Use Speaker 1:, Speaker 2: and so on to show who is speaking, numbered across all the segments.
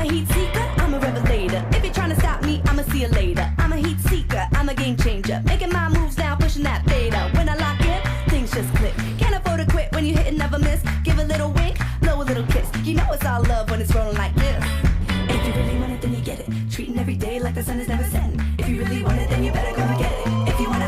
Speaker 1: heat seeker, I'm a revelator. If you're trying to stop me, I'ma see you later. I'm a heat seeker, I'm a game changer. Making my moves now, pushing that beta. When I lock in, things just click. Can't afford to quit when you hit and never miss. Give a little wink, blow a little kiss. You know it's all love when it's rolling like this. If you really want it, then you get it. Treating every day like the sun is never setting. If you really want it, then you better go and get it. If you wanna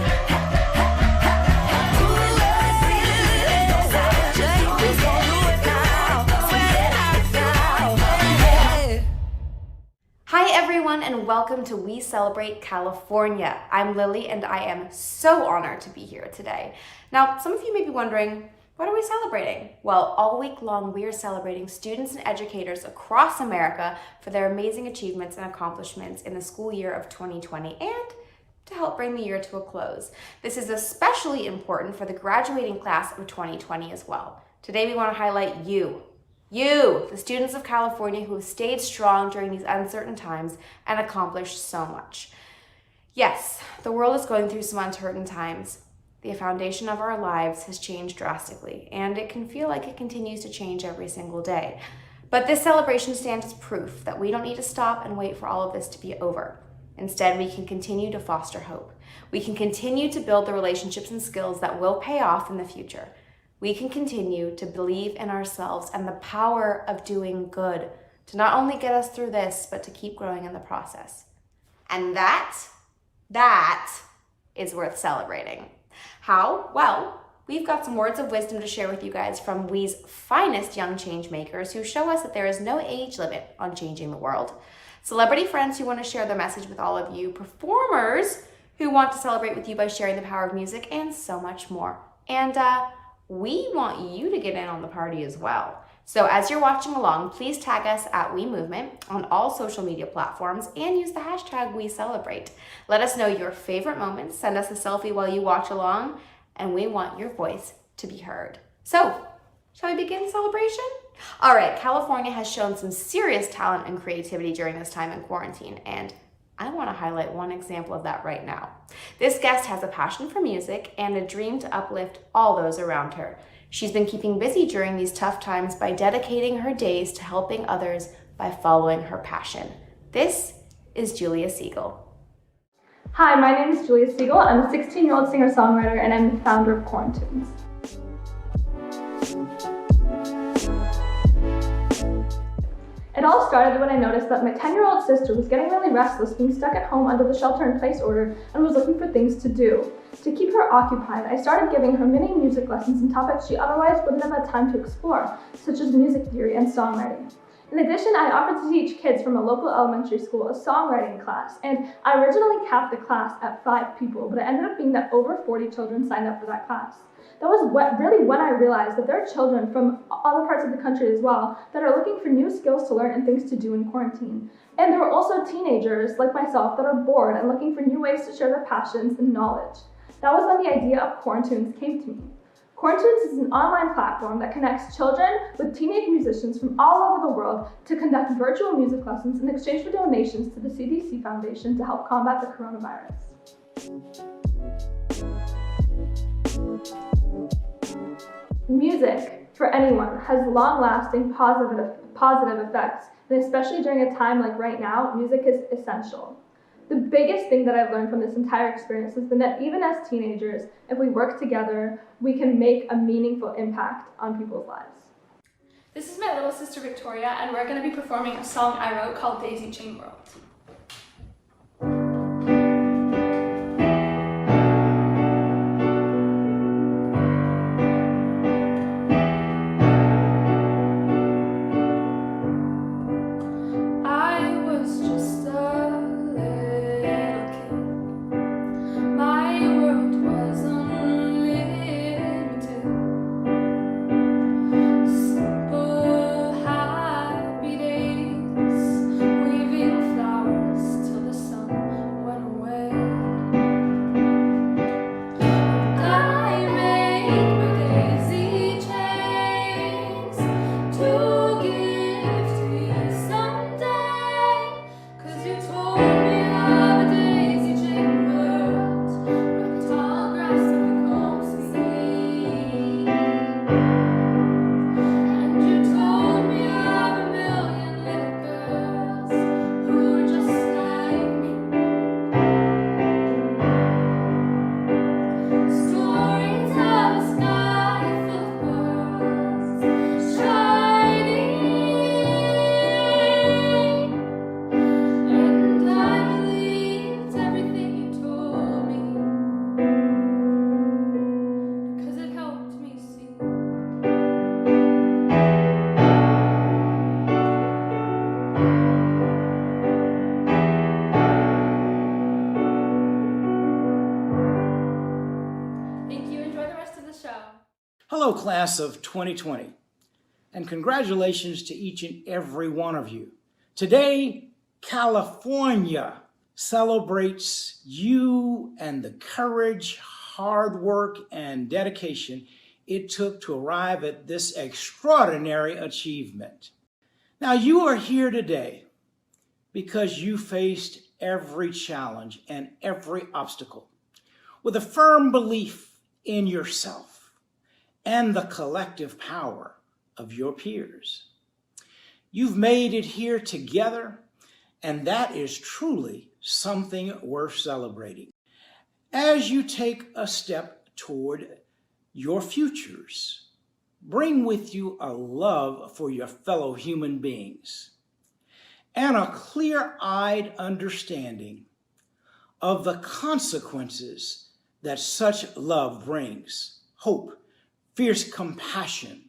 Speaker 2: Hi everyone and welcome to We Celebrate California. I'm Lily and I am so honored to be here today. Now, some of you may be wondering, what are we celebrating? Well, all week long we are celebrating students and educators across America for their amazing achievements and accomplishments in the school year of 2020 and to help bring the year to a close. This is especially important for the graduating class of 2020 as well. Today we want to highlight you, the students of California who have stayed strong during these uncertain times and accomplished so much. Yes, the world is going through some uncertain times. The foundation of our lives has changed drastically, and it can feel like it continues to change every single day. But this celebration stands as proof that we don't need to stop and wait for all of this to be over. Instead, we can continue to foster hope. We can continue to build the relationships and skills that will pay off in the future. We can continue to believe in ourselves and the power of doing good to not only get us through this, but to keep growing in the process. And that is worth celebrating. How? Well, we've got some words of wisdom to share with you guys from WE's finest young change makers who show us that there is no age limit on changing the world. Celebrity friends who want to share their message with all of you, performers who want to celebrate with you by sharing the power of music, and so much more. And we want you to get in on the party as well. So as you're watching along, please tag us at We Movement on all social media platforms and use the hashtag WeCelebrate. Let us know your favorite moments, send us a selfie while you watch along, and we want your voice to be heard. So, shall we begin the celebration? All right, California has shown some serious talent and creativity during this time in quarantine, and I want to highlight one example of that right now. This guest has a passion for music and a dream to uplift all those around her. She's been keeping busy during these tough times by dedicating her days to helping others by following her passion. This is Julia Siegel.
Speaker 3: Hi, my name is Julia Siegel. I'm a 16-year-old singer-songwriter and I'm the founder of Quarantunes. It all started when I noticed that my 10-year-old sister was getting really restless being stuck at home under the shelter-in-place order and was looking for things to do. To keep her occupied, I started giving her mini music lessons in topics she otherwise wouldn't have had time to explore, such as music theory and songwriting. In addition, I offered to teach kids from a local elementary school a songwriting class, and I originally capped the class at 5 people, but it ended up being that over 40 children signed up for that class. That was really when I realized that there are children from other parts of the country as well that are looking for new skills to learn and things to do in quarantine. And there were also teenagers like myself that are bored and looking for new ways to share their passions and knowledge. That was when the idea of Quarantunes came to me. Quarantunes is an online platform that connects children with teenage musicians from all over the world to conduct virtual music lessons in exchange for donations to the CDC Foundation to help combat the coronavirus. Music, for anyone, has long-lasting positive effects, and especially during a time like right now, music is essential. The biggest thing that I've learned from this entire experience has been that even as teenagers, if we work together, we can make a meaningful impact on people's lives.
Speaker 4: This is my little sister Victoria, and we're going to be performing a song I wrote called Daisy Chain World. Flowers
Speaker 5: class of 2020, and congratulations to each and every one of you. Today, California celebrates you and the courage, hard work, and dedication it took to arrive at this extraordinary achievement. Now, you are here today because you faced every challenge and every obstacle with a firm belief in yourself and the collective power of your peers. You've made it here together, and that is truly something worth celebrating. As you take a step toward your futures, bring with you a love for your fellow human beings and a clear-eyed understanding of the consequences that such love brings: hope, fierce compassion,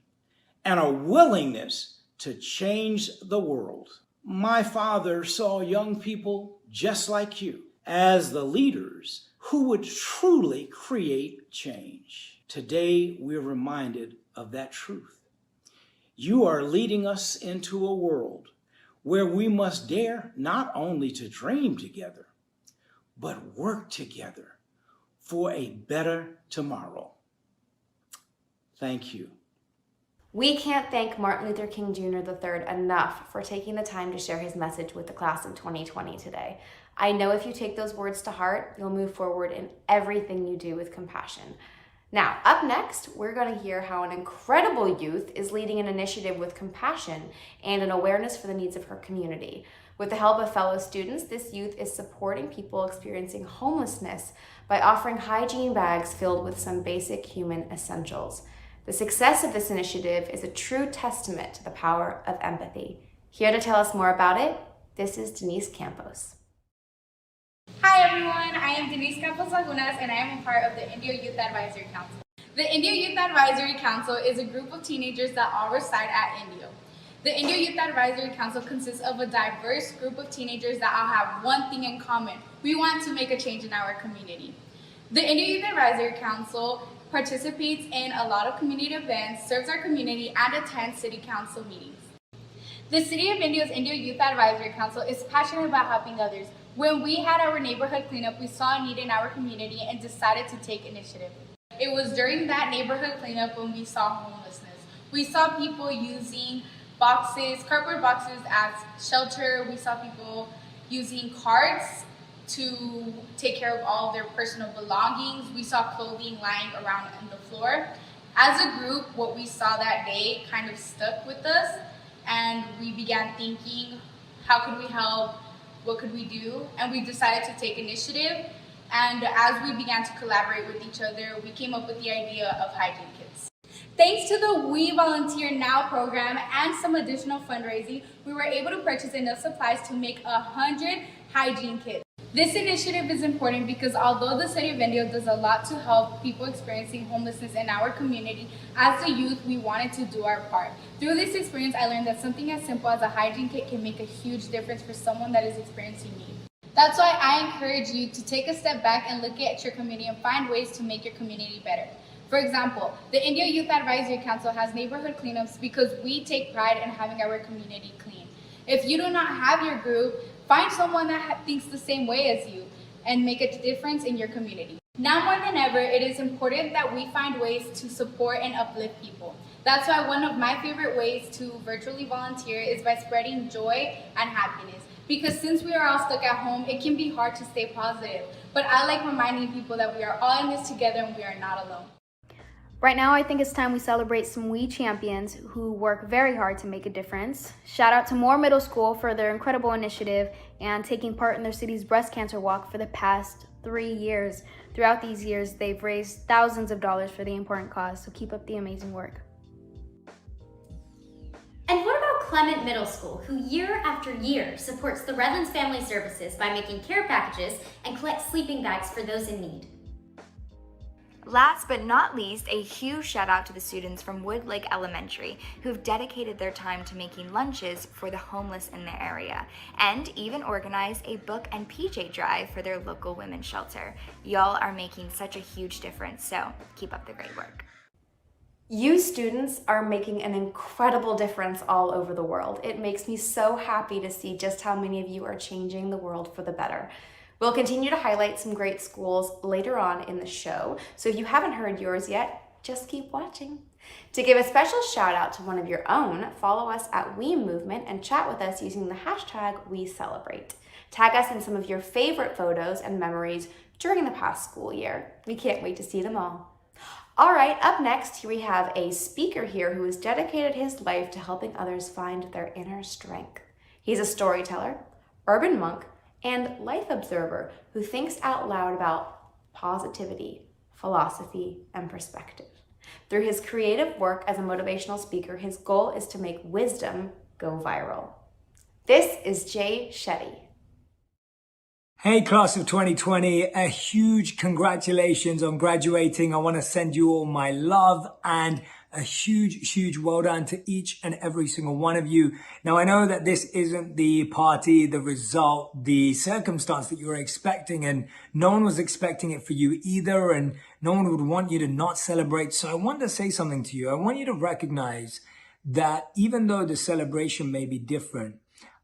Speaker 5: and a willingness to change the world. My father saw young people just like you as the leaders who would truly create change. Today, we're reminded of that truth. You are leading us into a world where we must dare not only to dream together, but work together for a better tomorrow. Thank you.
Speaker 2: We can't thank Martin Luther King Jr. III enough for taking the time to share his message with the class of 2020 today. I know if you take those words to heart, you'll move forward in everything you do with compassion. Now, up next, we're going to hear how an incredible youth is leading an initiative with compassion and an awareness for the needs of her community. With the help of fellow students, this youth is supporting people experiencing homelessness by offering hygiene bags filled with some basic human essentials. The success of this initiative is a true testament to the power of empathy. Here to tell us more about it, this is Denise Campos.
Speaker 6: Hi everyone, I am Denise Campos Lagunas and I am a part of the Indio Youth Advisory Council. The Indio Youth Advisory Council is a group of teenagers that all reside at Indio. The Indio Youth Advisory Council consists of a diverse group of teenagers that all have one thing in common: we want to make a change in our community. The Indio Youth Advisory Council participates in a lot of community events, serves our community, and attends city council meetings. The City of Indio's Indio Youth Advisory Council is passionate about helping others. When we had our neighborhood cleanup, we saw a need in our community and decided to take initiative. It was during that neighborhood cleanup when we saw homelessness. We saw people using boxes, cardboard boxes as shelter. We saw people using carts to take care of all of their personal belongings. We saw clothing lying around on the floor. As a group, what we saw that day kind of stuck with us, and we began thinking, how could we help? What could we do? And we decided to take initiative. And as we began to collaborate with each other, we came up with the idea of hygiene kits. Thanks to the We Volunteer Now program and some additional fundraising, we were able to purchase enough supplies to make 100 hygiene kits. This initiative is important because although the City of Indio does a lot to help people experiencing homelessness in our community, as a youth, we wanted to do our part. Through this experience, I learned that something as simple as a hygiene kit can make a huge difference for someone that is experiencing need. That's why I encourage you to take a step back and look at your community and find ways to make your community better. For example, the Indio Youth Advisory Council has neighborhood cleanups because we take pride in having our community clean. If you do not have your group, find someone that thinks the same way as you and make a difference in your community. Now more than ever, it is important that we find ways to support and uplift people. That's why one of my favorite ways to virtually volunteer is by spreading joy and happiness. Because since we are all stuck at home, it can be hard to stay positive. But I like reminding people that we are all in this together and we are not alone.
Speaker 7: Right now, I think it's time we celebrate some We champions who work very hard to make a difference. Shout out to Moore Middle School for their incredible initiative and taking part in their city's breast cancer walk for the past 3 years. Throughout these years, they've raised thousands of dollars for the important cause, so keep up the amazing work.
Speaker 8: And what about Clement Middle School, who year after year supports the Redlands Family Services by making care packages and collects sleeping bags for those in need?
Speaker 9: Last but not least, a huge shout out to the students from Wood Lake Elementary who've dedicated their time to making lunches for the homeless in their area and even organized a book and PJ drive for their local women's shelter. Y'all are making such a huge difference, so keep up the great work.
Speaker 2: You students are making an incredible difference all over the world. It makes me so happy to see just how many of you are changing the world for the better. We'll continue to highlight some great schools later on in the show, so if you haven't heard yours yet, just keep watching. To give a special shout out to one of your own, follow us at We Movement and chat with us using the hashtag WeCelebrate. Tag us in some of your favorite photos and memories during the past school year. We can't wait to see them all. All right, up next, we have a speaker here who has dedicated his life to helping others find their inner strength. He's a storyteller, urban monk, and life observer who thinks out loud about positivity, philosophy, and perspective. Through his creative work as a motivational speaker, his goal is to make wisdom go viral. This is Jay Shetty.
Speaker 10: Hey, class of 2020, a huge congratulations on graduating. I want to send you all my love and a huge well done to each and every single one of you. Now, I know that this isn't the party, the result, the circumstance that you were expecting, and no one was expecting it for you either, and no one would want you to not celebrate. So I want to say something to you. I want you to recognize that even though the celebration may be different,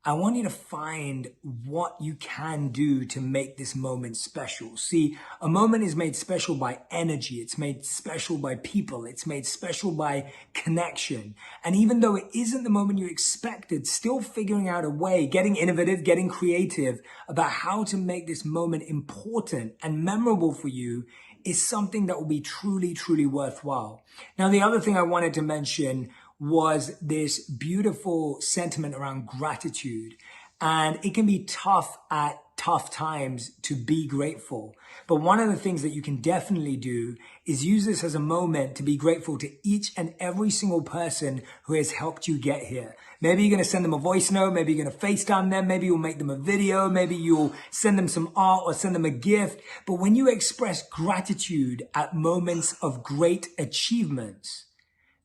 Speaker 10: I want you to find what you can do to make this moment special. See, a moment is made special by energy. It's made special by people. It's made special by connection. And even though it isn't the moment you expected, still figuring out a way, getting innovative, getting creative about how to make this moment important and memorable for you is something that will be truly worthwhile. Now, the other thing I wanted to mention was this beautiful sentiment around gratitude. And it can be tough at tough times to be grateful. But one of the things that you can definitely do is use this as a moment to be grateful to each and every single person who has helped you get here. Maybe you're going to send them a voice note. Maybe you're going to FaceTime them. Maybe you'll make them a video. Maybe you'll send them some art or send them a gift. But when you express gratitude at moments of great achievements,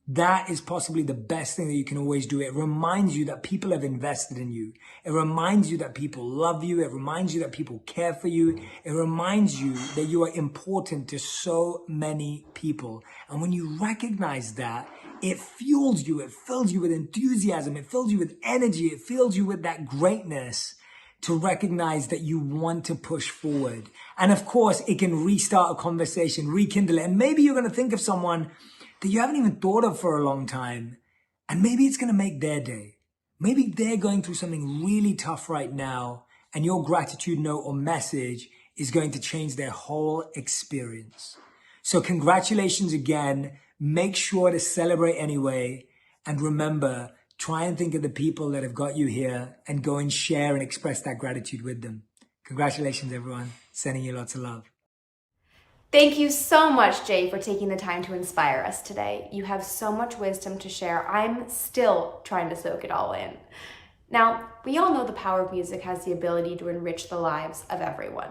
Speaker 10: that is possibly the best thing that you can always do. It reminds you that people have invested in you. It reminds you that people love you. It reminds you that people care for you. It reminds you that you are important to so many people. And when you recognize that, it fuels you. It fills you with enthusiasm. It fills you with energy. It fills you with that greatness to recognize that you want to push forward. And of course, it can restart a conversation, rekindle it. And maybe you're going to think of someone that you haven't even thought of for a long time. And maybe it's going to make their day. Maybe they're going through something really tough right now, and your gratitude note or message is going to change their whole experience. So congratulations again. Make sure to celebrate anyway. And remember, try and think of the people that have got you here and go and share and express that gratitude with them. Congratulations, everyone. Sending you lots of love.
Speaker 2: Thank you so much, Jay, for taking the time to inspire us today. You have so much wisdom to share. I'm still trying to soak it all in. Now, we all know the power of music has the ability to enrich the lives of everyone.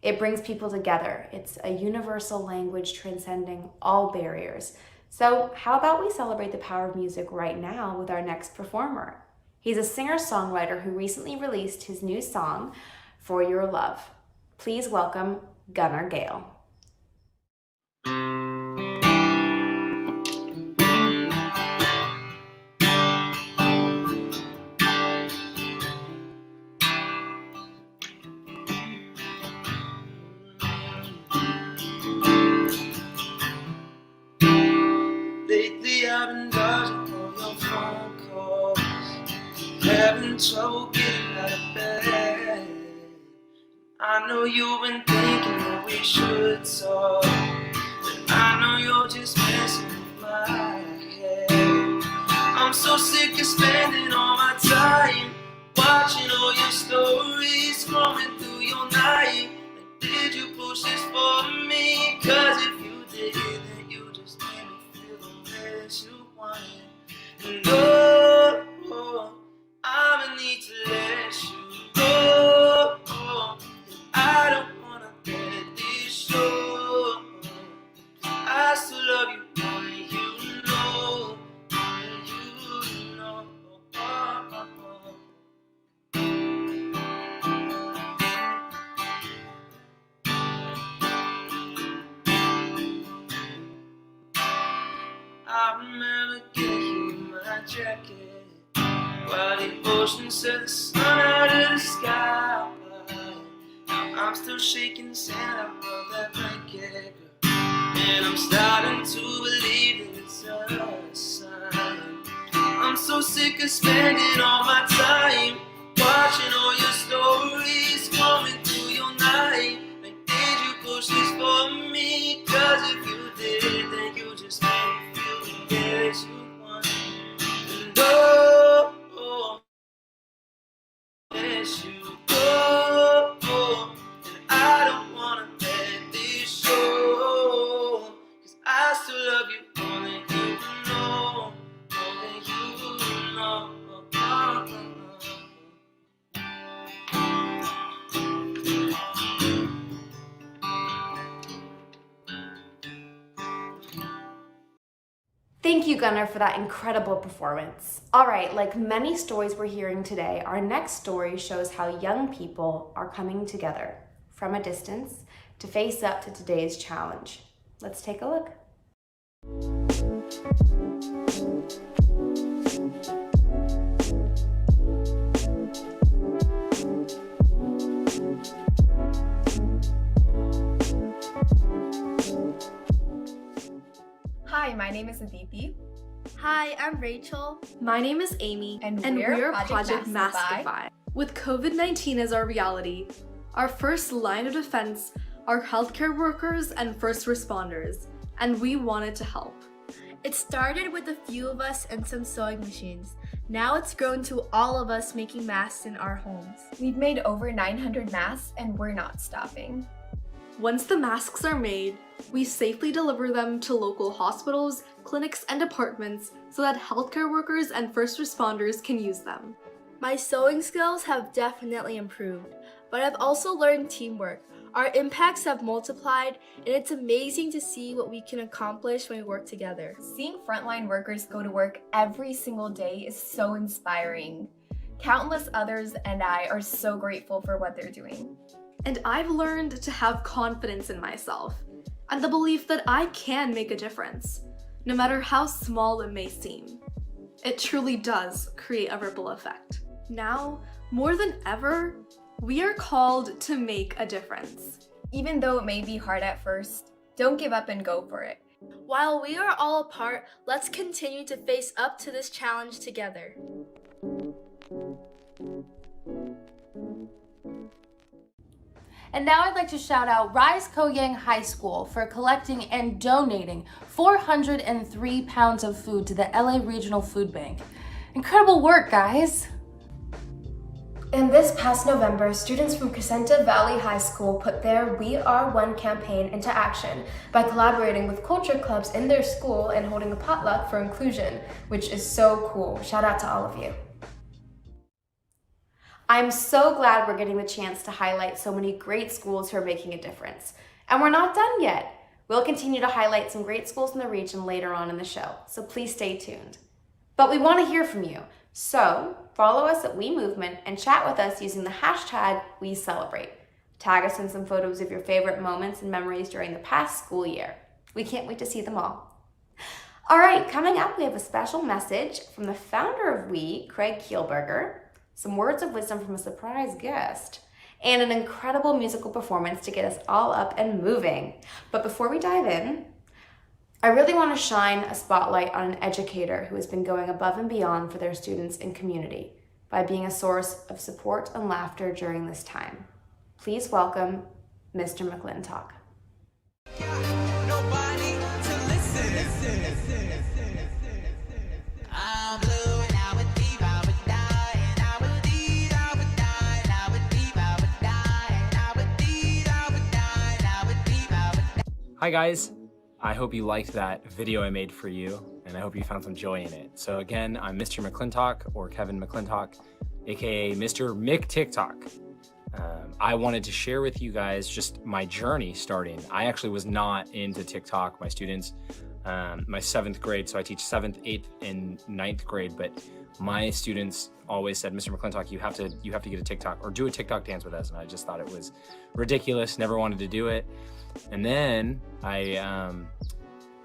Speaker 2: It brings people together. It's a universal language transcending all barriers. So how about we celebrate the power of music right now with our next performer? He's a singer-songwriter who recently released his new song, For Your Love. Please welcome Gunnar Gale.
Speaker 11: Lately I've been dodging all your phone calls, having trouble getting out of bed. I know you've been thinking that we should talk, but I know you're just messing with my head. I'm so sick of spending all my time watching all your stories, scrolling through your night. Like, did you push this for me? 'Cause if you did, then you just made me feel the way that you wanted. And oh, I'ma need to let you go. I don't wanna let this show. I still love you, boy, you know. You know. I've devotion set the sun out of the sky. Now I'm still shaking sand out of that blanket, and I'm starting to believe that it's a sign. I'm so sick of spending all my time watching all your stories coming through your night. Like, did you push this for me? 'Cause if you did, then you just made me feel the best you want. And yes, you go. And I don't wanna let this show, 'cause I still love you more than you know, more than you know.
Speaker 2: Thank you, Gunnar, for that incredible performance. All right, like many stories we're hearing today, our next story shows how young people are coming together from a distance to face up to today's challenge. Let's take a look.
Speaker 12: Hi, my name is Aditi.
Speaker 13: Hi, I'm Rachel.
Speaker 14: My name is Amy,
Speaker 12: and we're Project Maskify.
Speaker 14: With COVID-19 as our reality, our first line of defense are healthcare workers and first responders, and we wanted to help.
Speaker 13: It started with a few of us and some sewing machines. Now it's grown to all of us making masks in our homes.
Speaker 12: We've made over 900 masks and we're not stopping.
Speaker 14: Once the masks are made, we safely deliver them to local hospitals, clinics, and departments so that healthcare workers and first responders can use them.
Speaker 13: My sewing skills have definitely improved, but I've also learned teamwork. Our impacts have multiplied, and it's amazing to see what we can accomplish when we work together.
Speaker 12: Seeing frontline workers go to work every single day is so inspiring. Countless others and I are so grateful for what they're doing.
Speaker 14: And I've learned to have confidence in myself and the belief that I can make a difference, no matter how small it may seem. It truly does create a ripple effect. Now, more than ever, we are called to make a difference.
Speaker 12: Even though it may be hard at first, don't give up and go for it.
Speaker 13: While we are all apart, let's continue to face up to this challenge together.
Speaker 15: And now I'd like to shout out Rise Koyang High School for collecting and donating 403 pounds of food to the LA Regional Food Bank. Incredible work, guys!
Speaker 2: And this past November, students from Crescenta Valley High School put their We Are One campaign into action by collaborating with culture clubs in their school and holding a potluck for inclusion, which is so cool. Shout out to all of you. I'm so glad we're getting the chance to highlight so many great schools who are making a difference. And we're not done yet. We'll continue to highlight some great schools in the region later on in the show, so please stay tuned. But we want to hear from you, so follow us at We Movement and chat with us using the hashtag #WeCelebrate. Tag us in some photos of your favorite moments and memories during the past school year. We can't wait to see them all. All right, coming up, we have a special message from the founder of We, Craig Kielburger, some words of wisdom from a surprise guest, and an incredible musical performance to get us all up and moving. But before we dive in, I really want to shine a spotlight on an educator who has been going above and beyond for their students and community by being a source of support and laughter during this time. Please welcome Mr. McClintock.
Speaker 16: Hi guys, I hope you liked that video I made for you, and I hope you found some joy in it. So again, I'm Mr. McClintock, or Kevin McClintock, aka Mr. McTikTok. I wanted to share with you guys just my journey starting. I actually was not into TikTok. My students, my 7th grade, so I teach 7th, 8th, and 9th grade, but my students always said, Mr. McClintock, you have to get a TikTok or do a TikTok dance with us. And I just thought it was ridiculous, never wanted to do it. And then I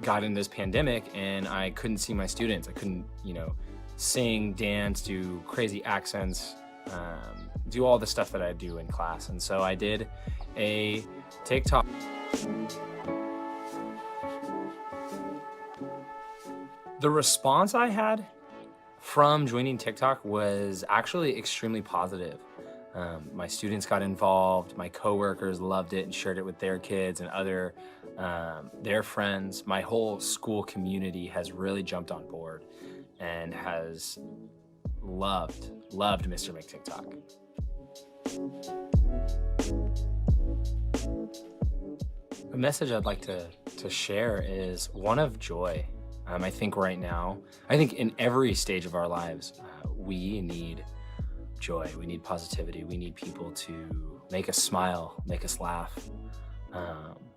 Speaker 16: got into this pandemic and I couldn't see my students. I couldn't, sing, dance, do crazy accents, do all the stuff that I do in class. And so I did a TikTok. The response I had from joining TikTok was actually extremely positive. My students got involved, my coworkers loved it and shared it with their kids and other their friends. My whole school community has really jumped on board and has loved Mr. McTikTok. A message I'd like to share is one of joy. I think right now, I think in every stage of our lives, we need joy, we need positivity, we need people to make us smile, make us laugh,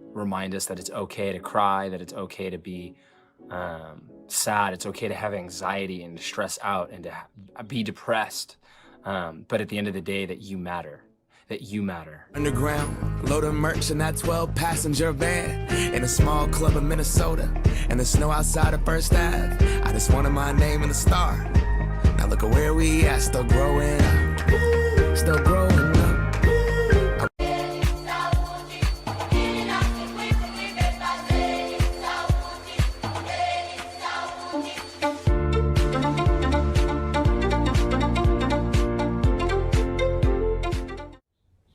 Speaker 16: remind us that it's okay to cry, that it's okay to be sad, it's okay to have anxiety and to stress out and to be depressed, but at the end of the day, that you matter. That you matter.
Speaker 17: Underground, load of merch in that 12-passenger van in a small club in Minnesota, and the snow outside of First Ave. I just wanted my name in the star. Now look at where we at, still growing up, still growing up.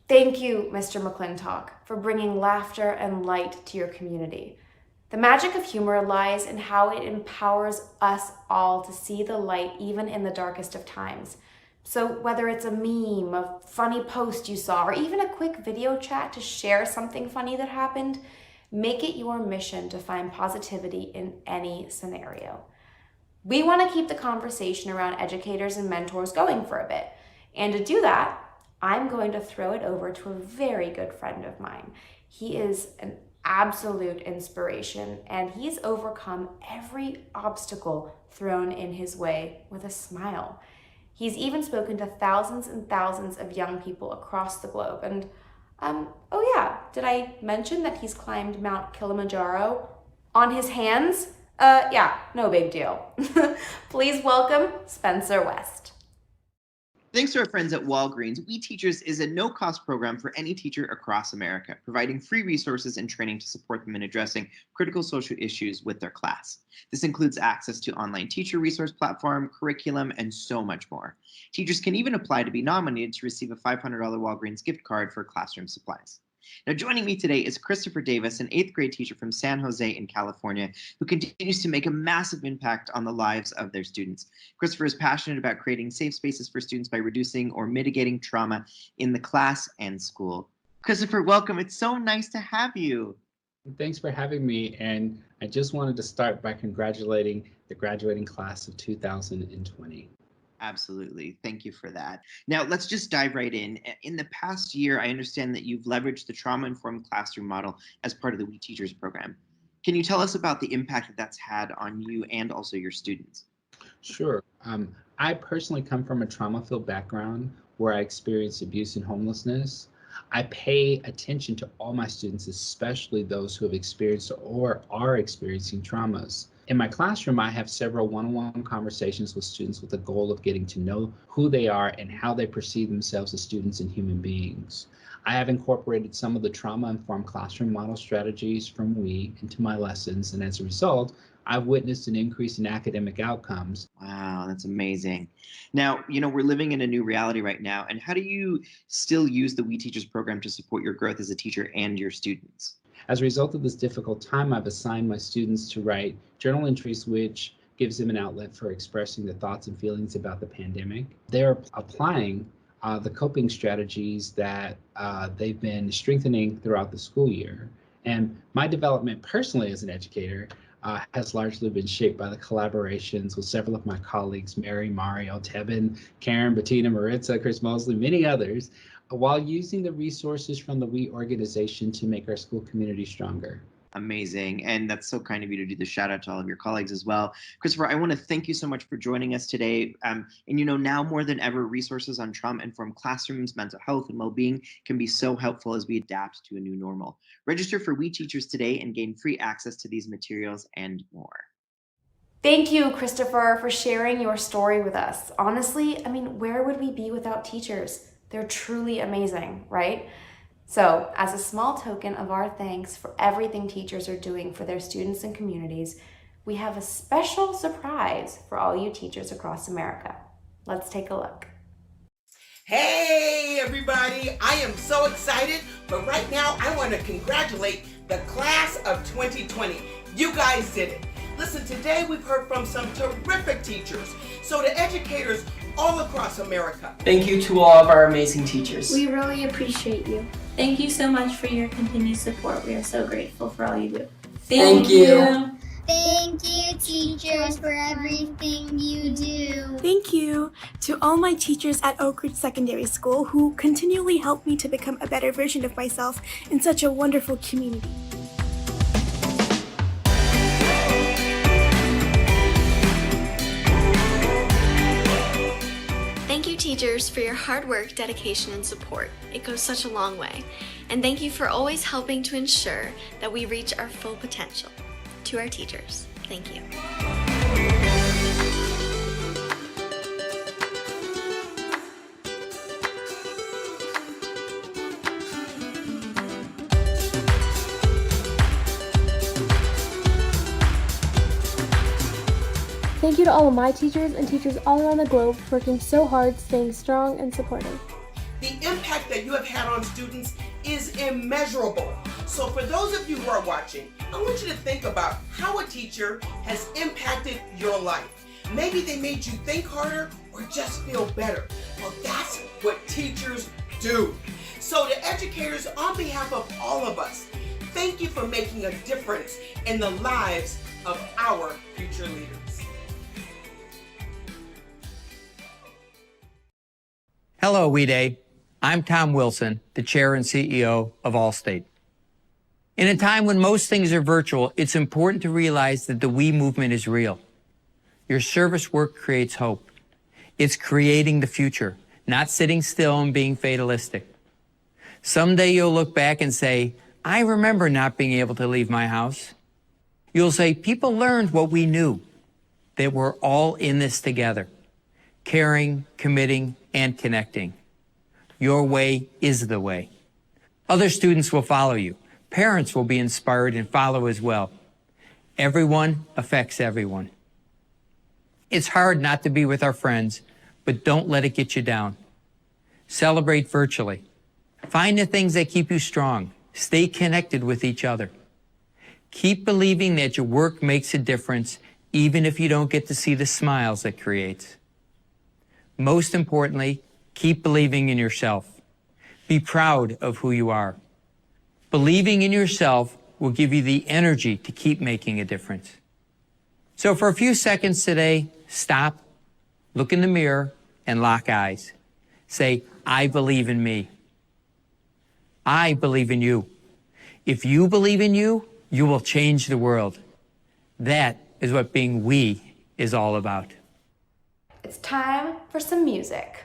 Speaker 2: Thank you, Mr. McClintock, for bringing laughter and light to your community. The magic of humor lies in how it empowers us all to see the light even in the darkest of times. So whether it's a meme, a funny post you saw, or even a quick video chat to share something funny that happened, make it your mission to find positivity in any scenario. We want to keep the conversation around educators and mentors going for a bit. And to do that, I'm going to throw it over to a very good friend of mine. He is an absolute inspiration, and he's overcome every obstacle thrown in his way with a smile. He's even spoken to thousands and thousands of young people across the globe. And, oh yeah, did I mention that he's climbed Mount Kilimanjaro on his hands? Yeah, no big deal. Please welcome Spencer West.
Speaker 18: Thanks to our friends at Walgreens, We Teachers is a no-cost program for any teacher across America, providing free resources and training to support them in addressing critical social issues with their class. This includes access to online teacher resource platform, curriculum, and so much more. Teachers can even apply to be nominated to receive a $500 Walgreens gift card for classroom supplies. Now, joining me today is Christopher Davis, an 8th grade teacher from San Jose in California, who continues to make a massive impact on the lives of their students. Christopher is passionate about creating safe spaces for students by reducing or mitigating trauma in the class and school. Christopher, welcome. It's so nice to have you.
Speaker 19: Thanks for having me. And I just wanted to start by congratulating the graduating class of 2020.
Speaker 18: Absolutely. Thank you for that. Now, let's just dive right in. In the past year, I understand that you've leveraged the trauma-informed classroom model as part of the We Teachers program. Can you tell us about the impact that that's had on you and also your students?
Speaker 19: Sure. I personally come from a trauma-filled background where I experienced abuse and homelessness. I pay attention to all my students, especially those who have experienced or are experiencing traumas. In my classroom, I have several one-on-one conversations with students with the goal of getting to know who they are and how they perceive themselves as students and human beings. I have incorporated some of the trauma-informed classroom model strategies from We into my lessons, and as a result, I've witnessed an increase in academic outcomes.
Speaker 18: Wow, that's amazing. Now, we're living in a new reality right now, and how do you still use the We Teachers program to support your growth as a teacher and your students?
Speaker 19: As a result of this difficult time, I've assigned my students to write journal entries, which gives them an outlet for expressing their thoughts and feelings about the pandemic. They're applying the coping strategies that they've been strengthening throughout the school year. And my development personally as an educator has largely been shaped by the collaborations with several of my colleagues, Mary, Mario, Tevin, Karen, Bettina, Maritza, Chris Mosley, many others, while using the resources from the We organization to make our school community stronger.
Speaker 18: Amazing. And that's so kind of you to do the shout out to all of your colleagues as well. Christopher, I want to thank you so much for joining us today. And now more than ever, resources on trauma-informed classrooms, mental health, and well-being can be so helpful as we adapt to a new normal. Register for We Teachers today and gain free access to these materials and more.
Speaker 2: Thank you, Christopher, for sharing your story with us. Honestly, I mean, where would we be without teachers? They're truly amazing, right? So, as a small token of our thanks for everything teachers are doing for their students and communities, we have a special surprise for all you teachers across America. Let's take a look.
Speaker 20: Hey everybody, I am so excited, but right now I want to congratulate the class of 2020. You guys did it. Listen, today we've heard from some terrific teachers. So to educators all across America.
Speaker 21: Thank you to all of our amazing teachers.
Speaker 22: We really appreciate you. Thank you so much for your continued support. We are so grateful for all you do.
Speaker 21: Thank you.
Speaker 23: Thank you, teachers, for everything you do.
Speaker 24: Thank you to all my teachers at Oak Ridge Secondary School who continually help me to become a better version of myself in such a wonderful community.
Speaker 25: Thank you, teachers, for your hard work, dedication, and support. It goes such a long way. And thank you for always helping to ensure that we reach our full potential. To our teachers, thank you.
Speaker 3: Thank you to all of my teachers and teachers all around the globe for working so hard, staying strong and supportive.
Speaker 20: The impact that you have had on students is immeasurable. So for those of you who are watching, I want you to think about how a teacher has impacted your life. Maybe they made you think harder or just feel better. Well, that's what teachers do. So to educators, on behalf of all of us, thank you for making a difference in the lives of our future leaders.
Speaker 26: Hello, We Day. I'm Tom Wilson, the Chair and CEO of Allstate. In a time when most things are virtual, it's important to realize that the We movement is real. Your service work creates hope. It's creating the future, not sitting still and being fatalistic. Someday you'll look back and say, I remember not being able to leave my house. You'll say, people learned what we knew, that we're all in this together, caring, committing, and connecting. Your way is the way. Other students will follow you. Parents will be inspired and follow as well. Everyone affects everyone. It's hard not to be with our friends, but don't let it get you down. Celebrate virtually. Find the things that keep you strong. Stay connected with each other. Keep believing that your work makes a difference, even if you don't get to see the smiles it creates. Most importantly, keep believing in yourself. Be proud of who you are. Believing in yourself will give you the energy to keep making a difference. So for a few seconds today, stop, look in the mirror, and lock eyes. Say, I believe in me. I believe in you. If you believe in you, you will change the world. That is what being we is all about.
Speaker 2: It's time for some music.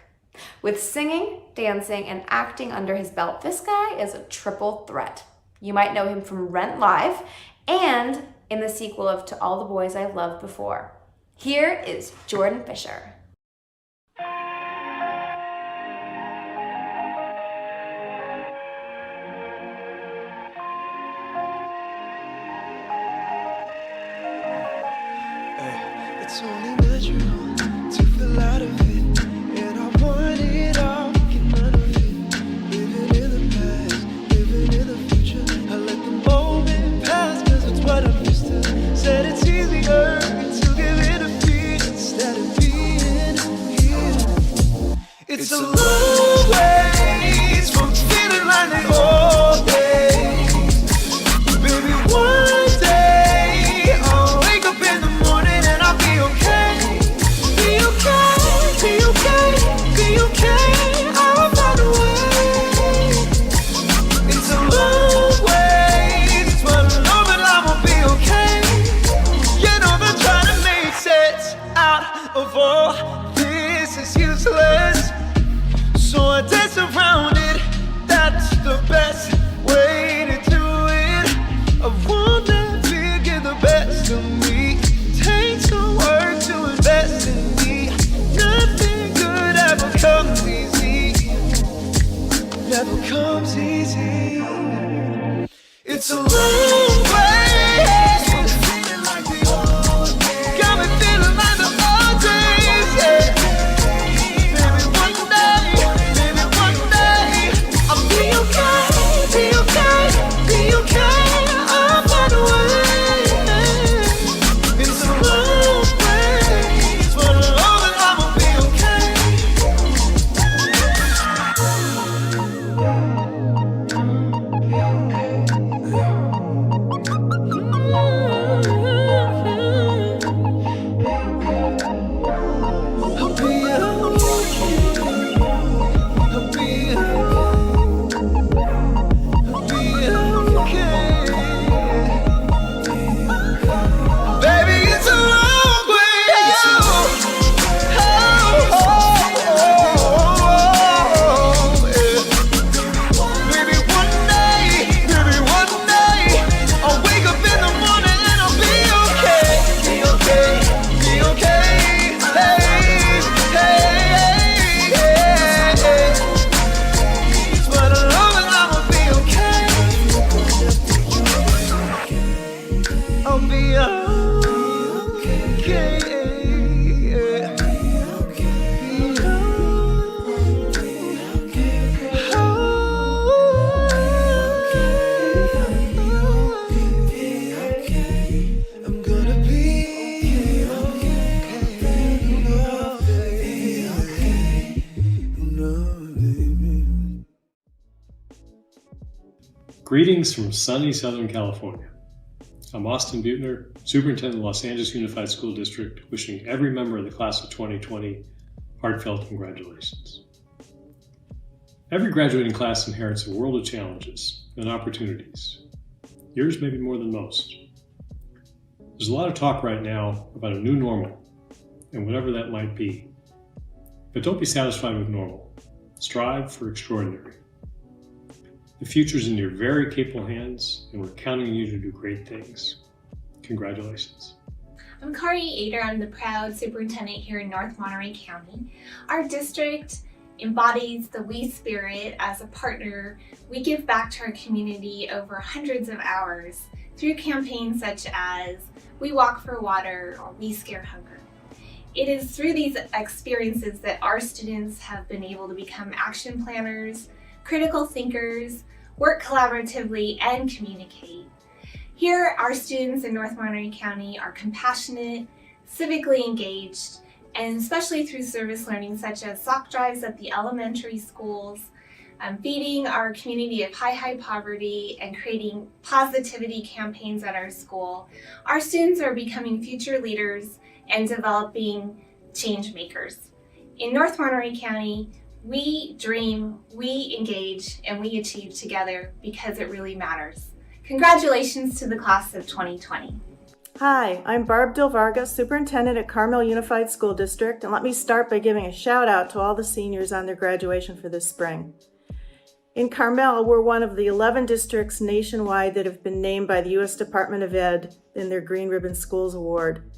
Speaker 2: With singing, dancing, and acting under his belt, this guy is a triple threat. You might know him from Rent Live and in the sequel of To All the Boys I've Loved Before. Here is Jordan Fisher.
Speaker 11: It's only natural to feel out of it, and I want it all, get none of it. Living in the past, living in the future. I let the moment pass, cause it's what I'm used to. Said it's easier to give it a beat instead of being here. It's a long ways from feeling like the old days. Baby, one day I'll wake up in the morning and I'll be okay. Be okay, be okay, be okay. I'll find a way. It's a long ways, but I know that I will be okay. You know they're trying to make sense out of all this is useless. So I dance around it, that's the best. never comes easy. It's a long way. Got me feeling like the old days, yeah. Maybe one day, I'll be okay, be okay, be okay. I'll find a way. It's a long way, but long as I'ma be okay.
Speaker 1: Greetings from sunny Southern California. I'm Austin Buettner, Superintendent of Los Angeles Unified School District, wishing every member of the class of 2020 heartfelt congratulations. Every graduating class inherits a world of challenges and opportunities. Yours maybe more than most. There's a lot of talk right now about a new normal, and whatever that might be. But don't be satisfied with normal. Strive for extraordinary. The future's in your very capable hands, and we're counting on you to do great things. Congratulations.
Speaker 4: I'm Kari Ader. I'm the proud superintendent here in North Monterey County. Our district embodies the We spirit. As a partner, we give back to our community over hundreds of hours through campaigns such as We Walk for Water or We Scare Hunger. It is through these experiences that our students have been able to become action planners, critical thinkers, work collaboratively, and communicate. Here, our students in North Monterey County are compassionate, civically engaged, and especially through service learning such as sock drives at the elementary schools, feeding our community of high poverty, and creating positivity campaigns at our school. Our students are becoming future leaders and developing change makers. In North Monterey County, we dream, we engage, and we achieve together because it really matters. Congratulations to the class of 2020.
Speaker 5: Hi, I'm Barb Del Varga, Superintendent at Carmel Unified School District, and let me start by giving a shout out to all the seniors on their graduation for this spring. In Carmel, we're one of the 11 districts nationwide that have been named by the U.S. Department of Ed in their Green Ribbon Schools Award.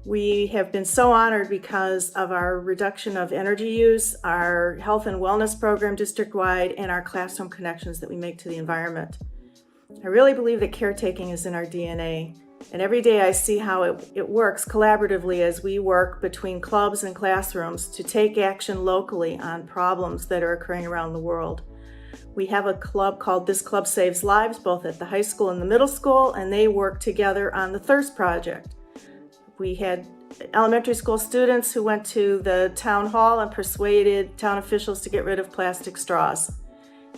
Speaker 5: We have been so honored because of our reduction of energy use, our health and wellness program district-wide, and our classroom connections that we make to the environment. I really believe that caretaking is in our DNA, and every day I see how it works collaboratively as we work between clubs and classrooms to take action locally on problems that are occurring around the world. We have a club called This Club Saves Lives, both at the high school and the middle school, and they work together on the Thirst Project. We had elementary school students who went to the town hall and persuaded town officials to get rid of plastic straws.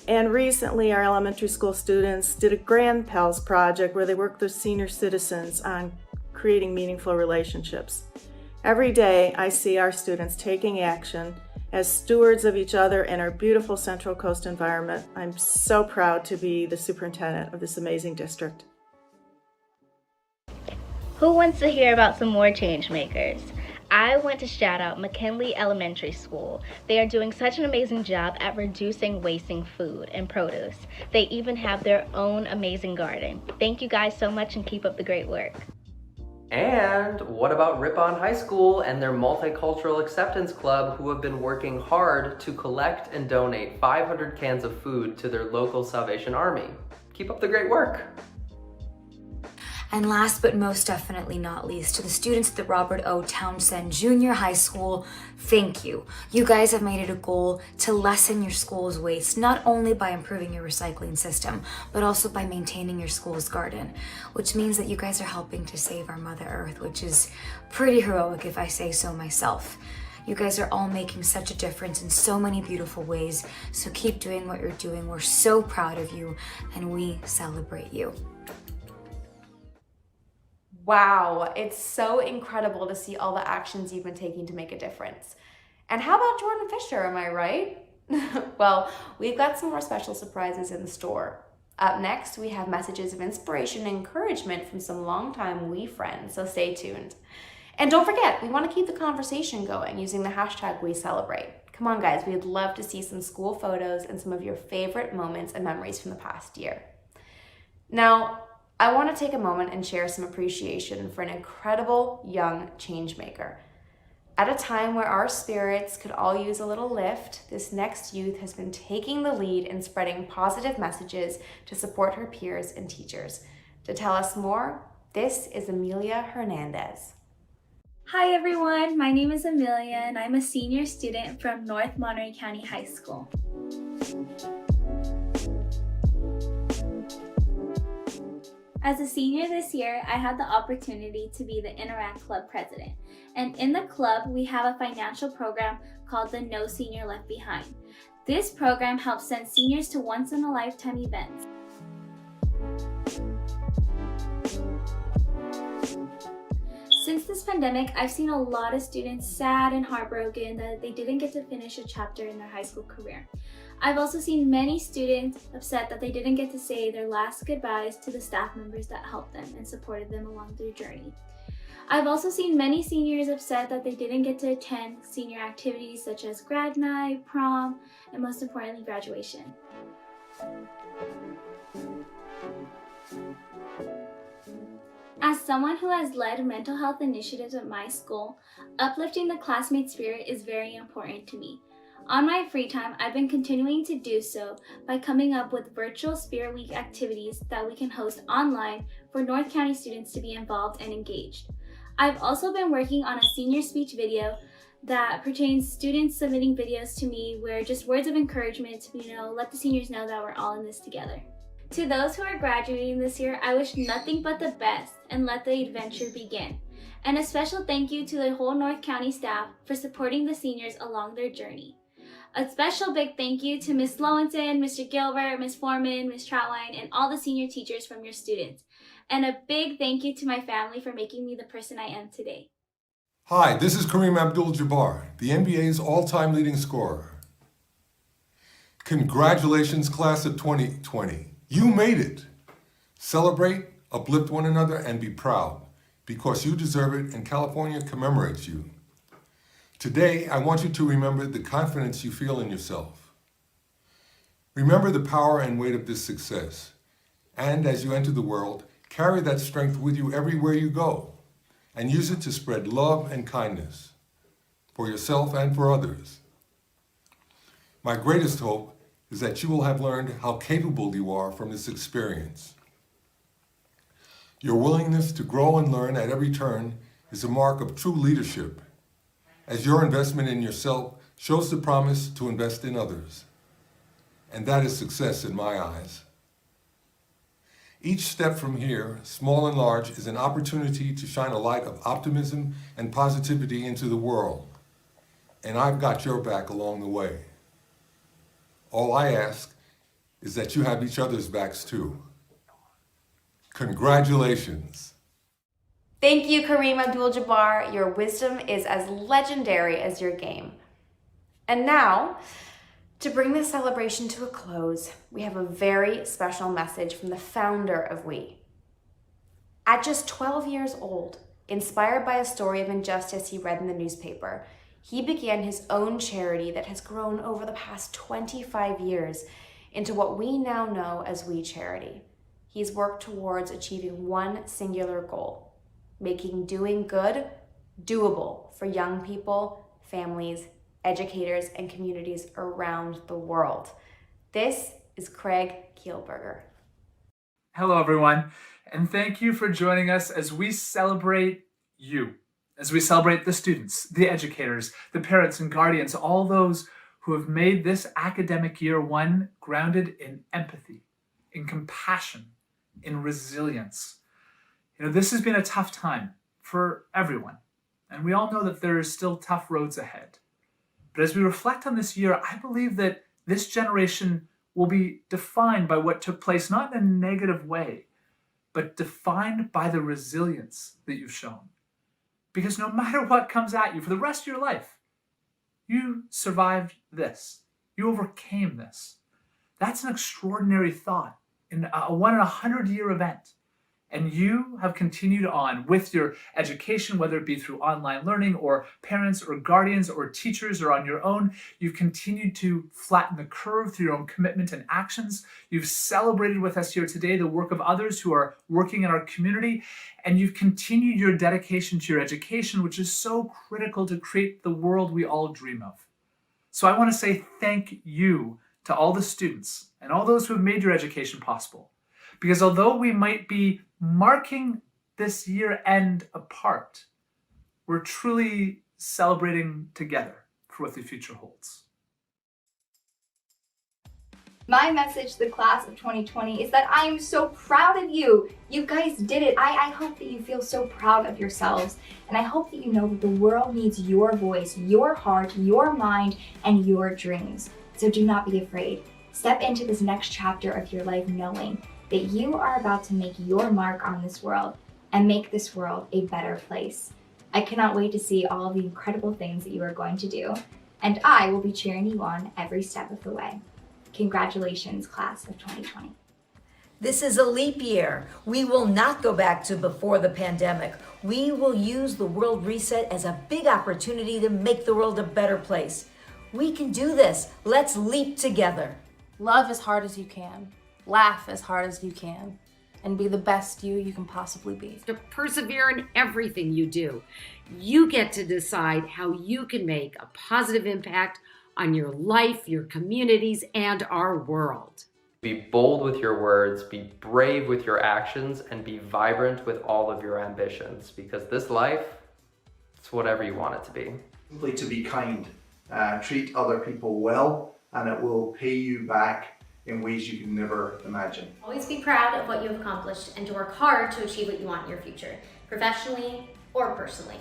Speaker 5: And recently, our elementary school students did a Grand Pals project where they worked with senior citizens on creating meaningful relationships. Every day, I see our students taking action as stewards of each other and our beautiful Central Coast environment. I'm so proud to be the superintendent of this amazing district.
Speaker 6: Who wants to hear about some more change makers? I want to shout out McKinley Elementary School. They are doing such an amazing job at reducing wasting food and produce. They even have their own amazing garden. Thank you guys so much and keep up the great work.
Speaker 7: And what about Ripon High School and their Multicultural Acceptance Club, who have been working hard to collect and donate 500 cans of food to their local Salvation Army? Keep up the great work.
Speaker 8: And last but most definitely not least, to the students at the Robert O. Townsend Junior High School, thank you. You guys have made it a goal to lessen your school's waste, not only by improving your recycling system, but also by maintaining your school's garden, which means that you guys are helping to save our Mother Earth, which is pretty heroic if I say so myself. You guys are all making such a difference in so many beautiful ways, so keep doing what you're doing. We're so proud of you, and we celebrate you.
Speaker 2: Wow, it's so incredible to see all the actions you've been taking to make a difference. And how about Jordan Fisher, am I right? Well, we've got some more special surprises in the store. Up next, we have messages of inspiration and encouragement from some longtime We friends, so stay tuned. And don't forget, we want to keep the conversation going using the hashtag #WeCelebrate. Come on guys, we'd love to see some school photos and some of your favorite moments and memories from the past year. Now, I want to take a moment and share some appreciation for an incredible young change maker. At a time where our spirits could all use a little lift, this next youth has been taking the lead in spreading positive messages to support her peers and teachers. To tell us more, this is Amelia Hernandez.
Speaker 9: Hi everyone, my name is Amelia and I'm a senior student from North Monterey County High School. As a senior this year, I had the opportunity to be the Interact Club president. And in the club, we have a financial program called the No Senior Left Behind. This program helps send seniors to once-in-a-lifetime events. Since this pandemic, I've seen a lot of students sad and heartbroken that they didn't get to finish a chapter in their high school career. I've also seen many students upset that they didn't get to say their last goodbyes to the staff members that helped them and supported them along their journey. I've also seen many seniors upset that they didn't get to attend senior activities such as grad night, prom, and most importantly, graduation. As someone who has led mental health initiatives at my school, uplifting the classmate spirit is very important to me. On my free time, I've been continuing to do so by coming up with virtual Spirit Week activities that we can host online for North County students to be involved and engaged. I've also been working on a senior speech video that pertains students submitting videos to me where just words of encouragement to, let the seniors know that we're all in this together. To those who are graduating this year, I wish nothing but the best and let the adventure begin. And a special thank you to the whole North County staff for supporting the seniors along their journey. A special big thank you to Ms. Lowenson, Mr. Gilbert, Ms. Foreman, Ms. Troutwine, and all the senior teachers from your students. And a big thank you to my family for making me the person I am today.
Speaker 10: Hi, this is Kareem Abdul-Jabbar, the NBA's all-time leading scorer. Congratulations, class of 2020. You made it. Celebrate, uplift one another, and be proud, because you deserve it and California commemorates you. Today, I want you to remember the confidence you feel in yourself. Remember the power and weight of this success. And as you enter the world, carry that strength with you everywhere you go and use it to spread love and kindness for yourself and for others. My greatest hope is that you will have learned how capable you are from this experience. Your willingness to grow and learn at every turn is a mark of true leadership, as your investment in yourself shows the promise to invest in others. And that is success in my eyes. Each step from here, small and large, is an opportunity to shine a light of optimism and positivity into the world. And I've got your back along the way. All I ask is that you have each other's backs too. Congratulations.
Speaker 2: Thank you, Kareem Abdul-Jabbar. Your wisdom is as legendary as your game. And now, to bring this celebration to a close, we have a very special message from the founder of We. At just 12 years old, inspired by a story of injustice he read in the newspaper, he began his own charity that has grown over the past 25 years into what we now know as We Charity. He's worked towards achieving one singular goal: making doing good doable for young people, families, educators, and communities around the world. This is Craig Kielburger.
Speaker 12: Hello, everyone, and thank you for joining us as we celebrate you, as we celebrate the students, the educators, the parents and guardians, all those who have made this academic year one grounded in empathy, in compassion, in resilience. You know, this has been a tough time for everyone, and we all know that there are still tough roads ahead. But as we reflect on this year, I believe that this generation will be defined by what took place, not in a negative way, but defined by the resilience that you've shown. Because no matter what comes at you for the rest of your life, you survived this. You overcame this. That's an extraordinary thought in a 1 in 100-year event. And you have continued on with your education, whether it be through online learning or parents or guardians or teachers or on your own. You've continued to flatten the curve through your own commitment and actions. You've celebrated with us here today the work of others who are working in our community. And you've continued your dedication to your education, which is so critical to create the world we all dream of. So I want to say thank you to all the students and all those who have made your education possible. Because although we might be marking this year end apart, we're truly celebrating together for what the future holds.
Speaker 2: My message to the class of 2020 is that I am so proud of you. You guys did it. I hope that you feel so proud of yourselves. And I hope that you know that the world needs your voice, your heart, your mind, and your dreams. So do not be afraid. Step into this next chapter of your life knowing that you are about to make your mark on this world and make this world a better place. I cannot wait to see all of the incredible things that you are going to do, and I will be cheering you on every step of the way. Congratulations, class of 2020.
Speaker 13: This is a leap year. We will not go back to before the pandemic. We will use the world reset as a big opportunity to make the world a better place. We can do this. Let's leap together.
Speaker 14: Love as hard as you can. Laugh as hard as you can, and be the best you can possibly be.
Speaker 15: To persevere in everything you do. You get to decide how you can make a positive impact on your life, your communities, and our world.
Speaker 7: Be bold with your words, be brave with your actions, and be vibrant with all of your ambitions. Because this life, it's whatever you want it to be.
Speaker 16: Simply to be kind, treat other people well, and it will pay you back in ways you can never imagine.
Speaker 17: Always be proud of what you have accomplished and to work hard to achieve what you want in your future, professionally or personally.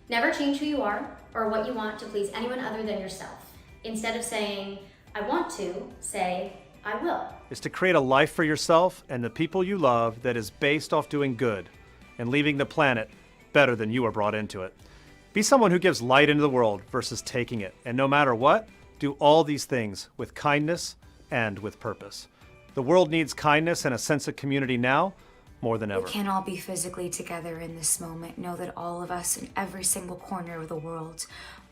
Speaker 17: Never change who you are or what you want to please anyone other than yourself. Instead of saying, I want to, say, I will.
Speaker 27: Is to create a life for yourself and the people you love that is based off doing good and leaving the planet better than you were brought into it. Be someone who gives light into the world versus taking it. And no matter what, do all these things with kindness and with purpose. The world needs kindness and a sense of community now more than ever.
Speaker 8: We can't all be physically together in this moment. Know that all of us in every single corner of the world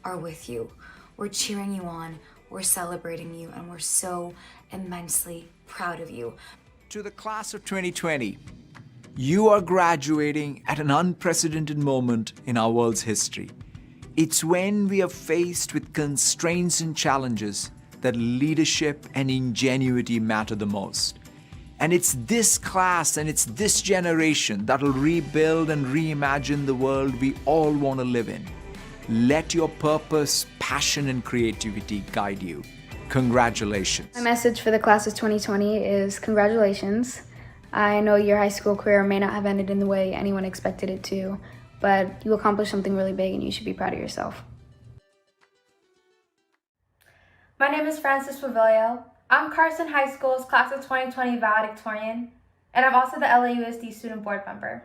Speaker 8: are with you. We're cheering you on, we're celebrating you, and we're so immensely proud of you.
Speaker 28: To the class of 2020, you are graduating at an unprecedented moment in our world's history. It's when we are faced with constraints and challenges that leadership and ingenuity matter the most. And it's this class and it's this generation that'll rebuild and reimagine the world we all want to live in. Let your purpose, passion, and creativity guide you. Congratulations.
Speaker 29: My message for the class of 2020 is congratulations. I know your high school career may not have ended in the way anyone expected it to, but you accomplished something really big and you should be proud of yourself.
Speaker 30: My name is Francis Pavilio. I'm Carson High School's class of 2020 valedictorian, and I'm also the LAUSD student board member.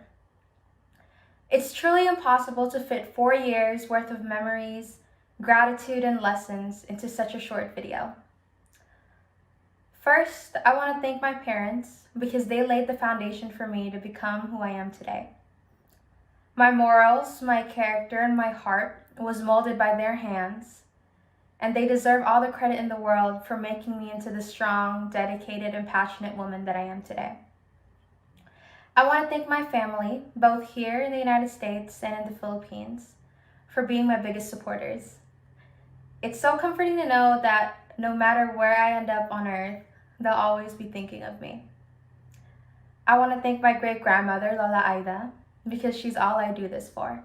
Speaker 30: It's truly impossible to fit 4 years worth of memories, gratitude, and lessons into such a short video. First, I want to thank my parents because they laid the foundation for me to become who I am today. My morals, my character, and my heart was molded by their hands, and they deserve all the credit in the world for making me into the strong, dedicated, and passionate woman that I am today. I want to thank my family, both here in the United States and in the Philippines, for being my biggest supporters. It's so comforting to know that no matter where I end up on earth, they'll always be thinking of me. I want to thank my great-grandmother, Lola Aida, because she's all I do this for.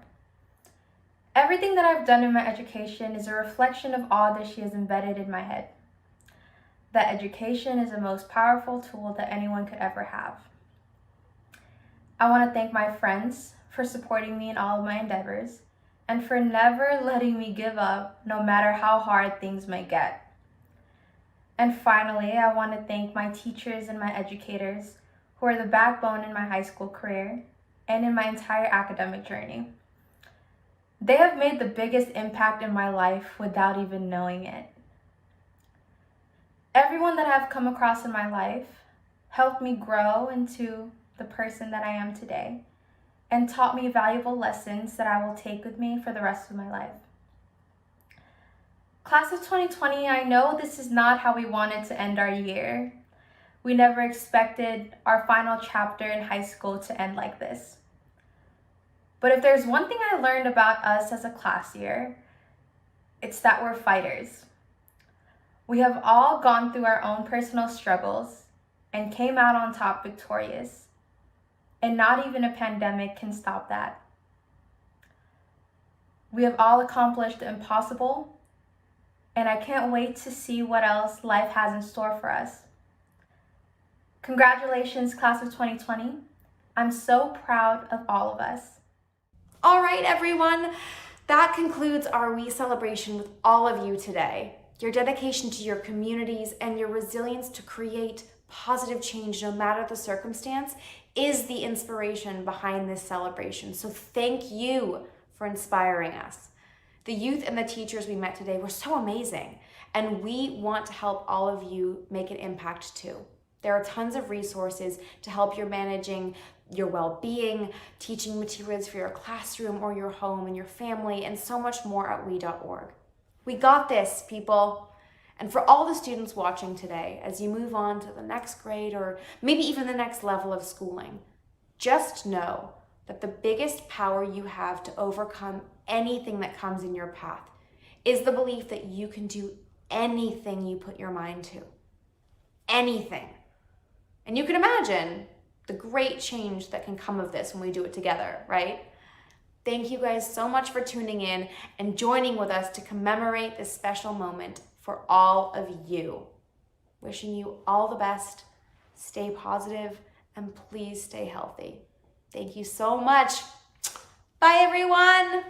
Speaker 30: Everything that I've done in my education is a reflection of all that she has embedded in my head. That education is the most powerful tool that anyone could ever have. I want to thank my friends for supporting me in all of my endeavors and for never letting me give up no matter how hard things may get. And finally, I want to thank my teachers and my educators who are the backbone in my high school career and in my entire academic journey. They have made the biggest impact in my life without even knowing it. Everyone that I've come across in my life helped me grow into the person that I am today and taught me valuable lessons that I will take with me for the rest of my life. Class of 2020, I know this is not how we wanted to end our year. We never expected our final chapter in high school to end like this. But if there's one thing I learned about us as a class year, it's that we're fighters. We have all gone through our own personal struggles and came out on top victorious. And not even a pandemic can stop that. We have all accomplished the impossible, and I can't wait to see what else life has in store for us. Congratulations, class of 2020. I'm so proud of all of us.
Speaker 2: All right, everyone. That concludes our We Celebration with all of you today. Your dedication to your communities and your resilience to create positive change no matter the circumstance is the inspiration behind this celebration. So thank you for inspiring us. The youth and the teachers we met today were so amazing, and we want to help all of you make an impact too. There are tons of resources to help you managing your well-being, teaching materials for your classroom or your home and your family, and so much more at we.org. We got this, people. And for all the students watching today, as you move on to the next grade or maybe even the next level of schooling, just know that the biggest power you have to overcome anything that comes in your path is the belief that you can do anything you put your mind to. Anything. And you can imagine the great change that can come of this when we do it together, right? Thank you guys so much for tuning in and joining with us to commemorate this special moment for all of you. Wishing you all the best, stay positive, and please stay healthy. Thank you so much. Bye, everyone.